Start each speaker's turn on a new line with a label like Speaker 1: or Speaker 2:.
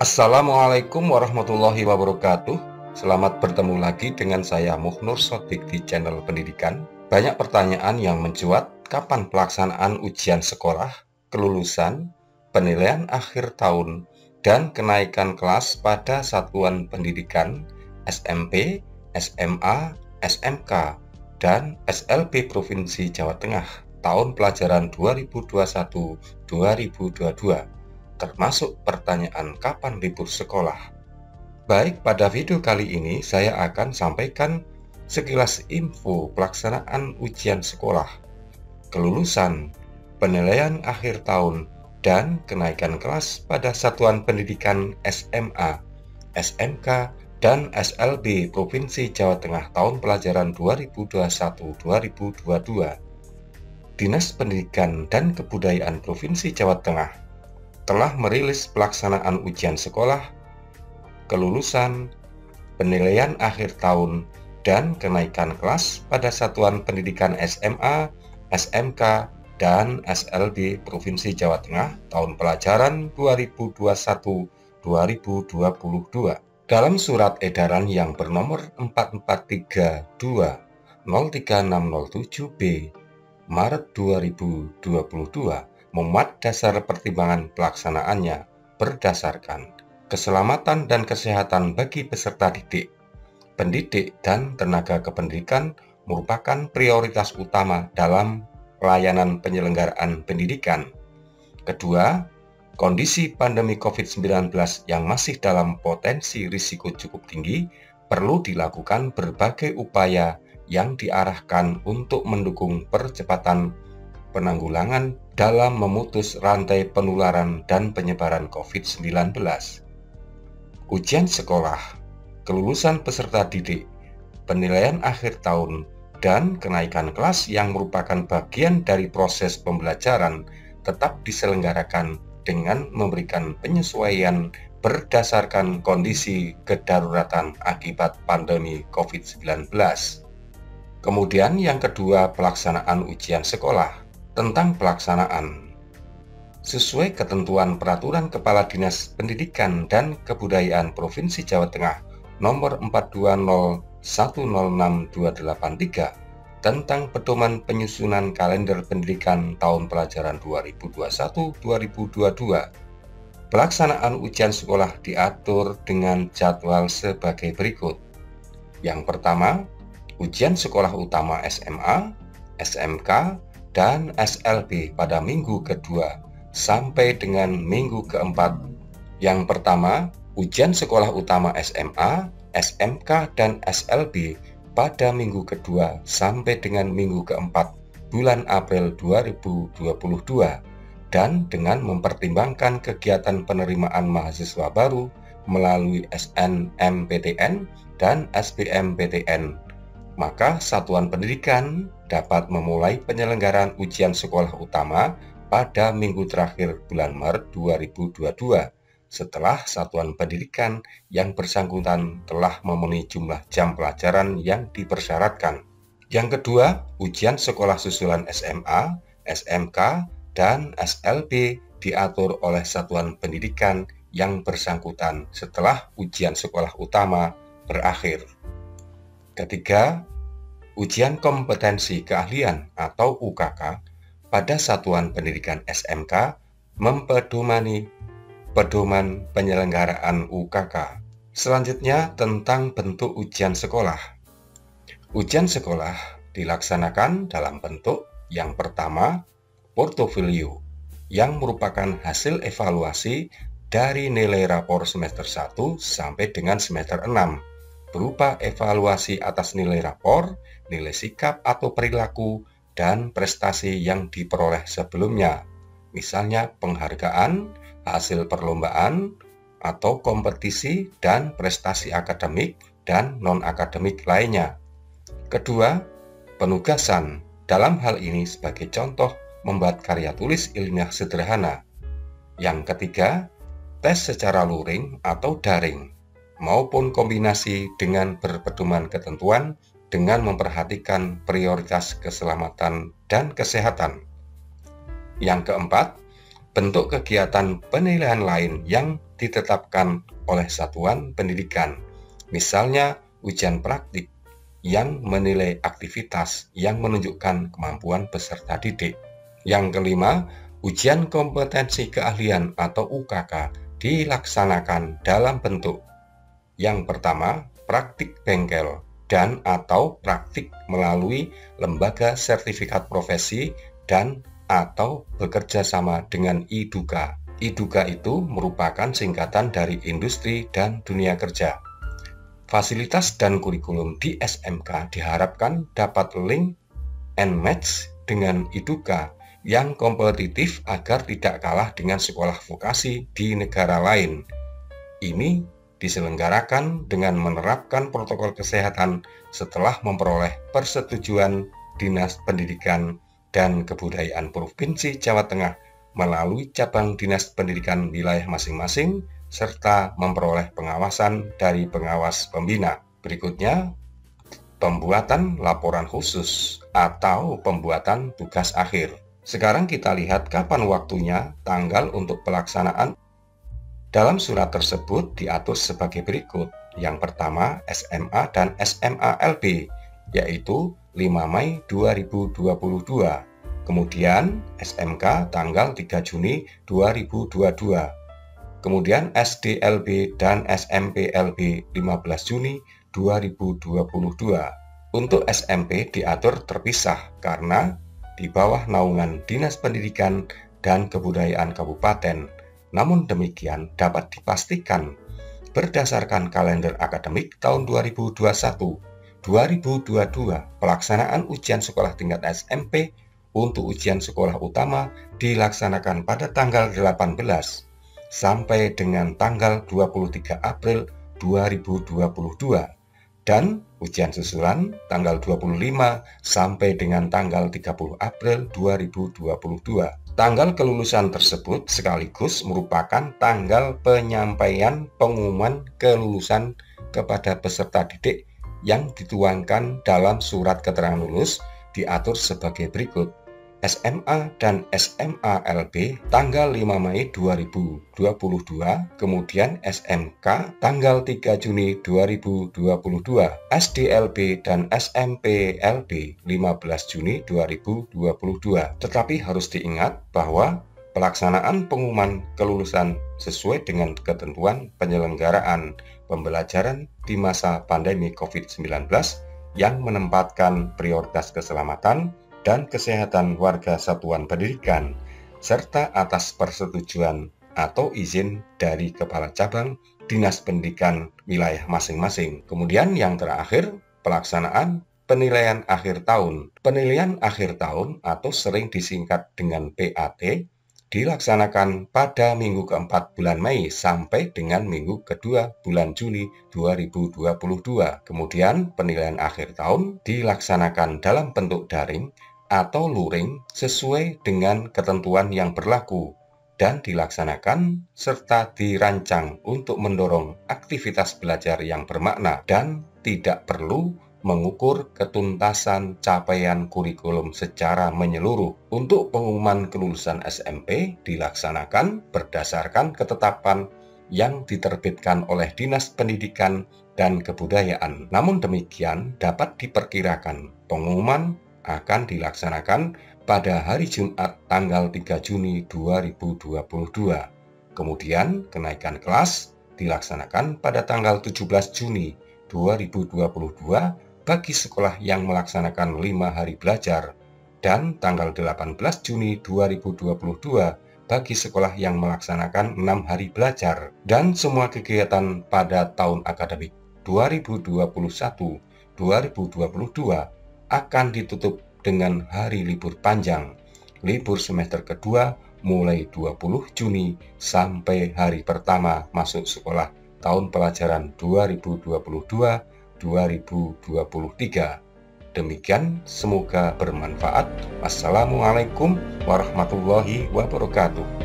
Speaker 1: Assalamualaikum warahmatullahi wabarakatuh. Selamat bertemu lagi dengan saya Muhnur Sodik di channel pendidikan. Banyak pertanyaan yang mencuat, kapan pelaksanaan ujian sekolah, kelulusan, penilaian akhir tahun, dan kenaikan kelas pada satuan pendidikan SMP, SMA, SMK, dan SLB Provinsi Jawa Tengah tahun pelajaran 2021-2022. Termasuk pertanyaan kapan libur sekolah. Baik, pada video kali ini saya akan sampaikan sekilas info pelaksanaan ujian sekolah, kelulusan, penilaian akhir tahun, dan kenaikan kelas pada satuan pendidikan SMA, SMK, dan SLB Provinsi Jawa Tengah tahun pelajaran 2021-2022. Dinas Pendidikan dan Kebudayaan Provinsi Jawa Tengah telah merilis pelaksanaan ujian sekolah, kelulusan, penilaian akhir tahun, dan kenaikan kelas pada satuan pendidikan SMA, SMK, dan SLB Provinsi Jawa Tengah tahun pelajaran 2021-2022. Dalam surat edaran yang bernomor 4432/03607B Maret 2022 memuat dasar pertimbangan pelaksanaannya berdasarkan keselamatan dan kesehatan bagi peserta didik, pendidik, dan tenaga kependidikan merupakan prioritas utama dalam pelayanan penyelenggaraan pendidikan. Kedua, kondisi pandemi COVID-19 yang masih dalam potensi risiko cukup tinggi perlu dilakukan berbagai upaya yang diarahkan untuk mendukung percepatan penanggulangan dalam memutus rantai penularan dan penyebaran COVID-19. Ujian sekolah, kelulusan peserta didik, penilaian akhir tahun, dan kenaikan kelas yang merupakan bagian dari proses pembelajaran tetap diselenggarakan dengan memberikan penyesuaian berdasarkan kondisi kedaruratan akibat pandemi COVID-19. Kemudian yang kedua, pelaksanaan ujian sekolah. Tentang pelaksanaan, sesuai ketentuan Peraturan Kepala Dinas Pendidikan dan Kebudayaan Provinsi Jawa Tengah nomor 420106283 tentang pedoman penyusunan kalender pendidikan tahun pelajaran 2021-2022. Pelaksanaan ujian sekolah diatur dengan jadwal sebagai berikut. Yang pertama, ujian sekolah utama SMA, SMK, dan SLB pada minggu kedua sampai dengan minggu keempat. Yang pertama, ujian sekolah utama SMA, SMK, dan SLB pada minggu kedua sampai dengan minggu keempat bulan April 2022, dan dengan mempertimbangkan kegiatan penerimaan mahasiswa baru melalui SNMPTN dan SBMPTN, maka satuan pendidikan dapat memulai penyelenggaraan ujian sekolah utama pada minggu terakhir bulan Maret 2022 setelah satuan pendidikan yang bersangkutan telah memenuhi jumlah jam pelajaran yang dipersyaratkan. Yang kedua, ujian sekolah susulan SMA, SMK, dan SLB diatur oleh satuan pendidikan yang bersangkutan setelah ujian sekolah utama berakhir. Ketiga, ujian kompetensi keahlian atau UKK pada satuan pendidikan SMK mempedomani pedoman penyelenggaraan UKK. Selanjutnya tentang bentuk ujian sekolah. Ujian sekolah dilaksanakan dalam bentuk yang pertama, portofolio, yang merupakan hasil evaluasi dari nilai rapor semester 1 sampai dengan semester 6. Berupa evaluasi atas nilai rapor, nilai sikap atau perilaku, dan prestasi yang diperoleh sebelumnya, misalnya penghargaan, hasil perlombaan, atau kompetisi, dan prestasi akademik dan non-akademik lainnya. Kedua, penugasan. Dalam hal ini sebagai contoh, membuat karya tulis ilmiah sederhana. Yang ketiga, tes secara luring atau daring, maupun kombinasi dengan berpedoman ketentuan dengan memperhatikan prioritas keselamatan dan kesehatan. Yang keempat, bentuk kegiatan penilaian lain yang ditetapkan oleh satuan pendidikan. Misalnya ujian praktik yang menilai aktivitas yang menunjukkan kemampuan peserta didik. Yang kelima, ujian kompetensi keahlian atau UKK dilaksanakan dalam bentuk yang pertama, praktik bengkel dan atau praktik melalui lembaga sertifikat profesi dan atau bekerja sama dengan IDUKA. IDUKA itu merupakan singkatan dari industri dan dunia kerja. Fasilitas dan kurikulum di SMK diharapkan dapat link and match dengan IDUKA yang kompetitif agar tidak kalah dengan sekolah vokasi di negara lain. Ini diselenggarakan dengan menerapkan protokol kesehatan setelah memperoleh persetujuan Dinas Pendidikan dan Kebudayaan Provinsi Jawa Tengah melalui cabang Dinas Pendidikan wilayah masing-masing serta memperoleh pengawasan dari pengawas pembina. Berikutnya, pembuatan laporan khusus atau pembuatan tugas akhir. Sekarang kita lihat kapan waktunya, tanggal untuk pelaksanaan. Dalam surat tersebut diatur sebagai berikut. Yang pertama, SMA dan SMA LB, yaitu 5 Mei 2022. Kemudian SMK tanggal 3 Juni 2022. Kemudian SDLB dan SMPLB 15 Juni 2022. Untuk SMP diatur terpisah karena di bawah naungan Dinas Pendidikan dan Kebudayaan Kabupaten. Namun demikian dapat dipastikan berdasarkan kalender akademik tahun 2021-2022 pelaksanaan ujian sekolah tingkat SMP untuk ujian sekolah utama dilaksanakan pada tanggal 18 sampai dengan tanggal 23 April 2022 dan ujian susulan tanggal 25 sampai dengan tanggal 30 April 2022. Tanggal kelulusan tersebut sekaligus merupakan tanggal penyampaian pengumuman kelulusan kepada peserta didik yang dituangkan dalam surat keterangan lulus diatur sebagai berikut. SMA dan SMA LB tanggal 5 Mei 2022, kemudian SMK tanggal 3 Juni 2022, SDLB dan SMPLB 15 Juni 2022. Tetapi harus diingat bahwa pelaksanaan pengumuman kelulusan sesuai dengan ketentuan penyelenggaraan pembelajaran di masa pandemi COVID-19 yang menempatkan prioritas keselamatan dan kesehatan warga satuan pendidikan, serta atas persetujuan atau izin dari Kepala Cabang Dinas Pendidikan wilayah masing-masing. Kemudian yang terakhir, pelaksanaan penilaian akhir tahun. Penilaian akhir tahun atau sering disingkat dengan PAT dilaksanakan pada minggu keempat bulan Mei sampai dengan minggu kedua bulan Juni 2022. Kemudian penilaian akhir tahun dilaksanakan dalam bentuk daring atau luring sesuai dengan ketentuan yang berlaku dan dilaksanakan serta dirancang untuk mendorong aktivitas belajar yang bermakna dan tidak perlu mengukur ketuntasan capaian kurikulum secara menyeluruh. Untuk pengumuman kelulusan SMP dilaksanakan berdasarkan ketetapan yang diterbitkan oleh Dinas Pendidikan dan Kebudayaan. Namun demikian dapat diperkirakan pengumuman akan dilaksanakan pada hari Jumat tanggal 3 Juni 2022. Kemudian kenaikan kelas dilaksanakan pada tanggal 17 Juni 2022 bagi sekolah yang melaksanakan 5 hari belajar dan tanggal 18 Juni 2022 bagi sekolah yang melaksanakan 6 hari belajar, dan semua kegiatan pada tahun akademik 2021-2022 akan ditutup dengan hari libur panjang, libur semester kedua mulai 20 Juni sampai hari pertama masuk sekolah tahun pelajaran 2022-2023. Demikian, semoga bermanfaat. Wassalamualaikum warahmatullahi wabarakatuh.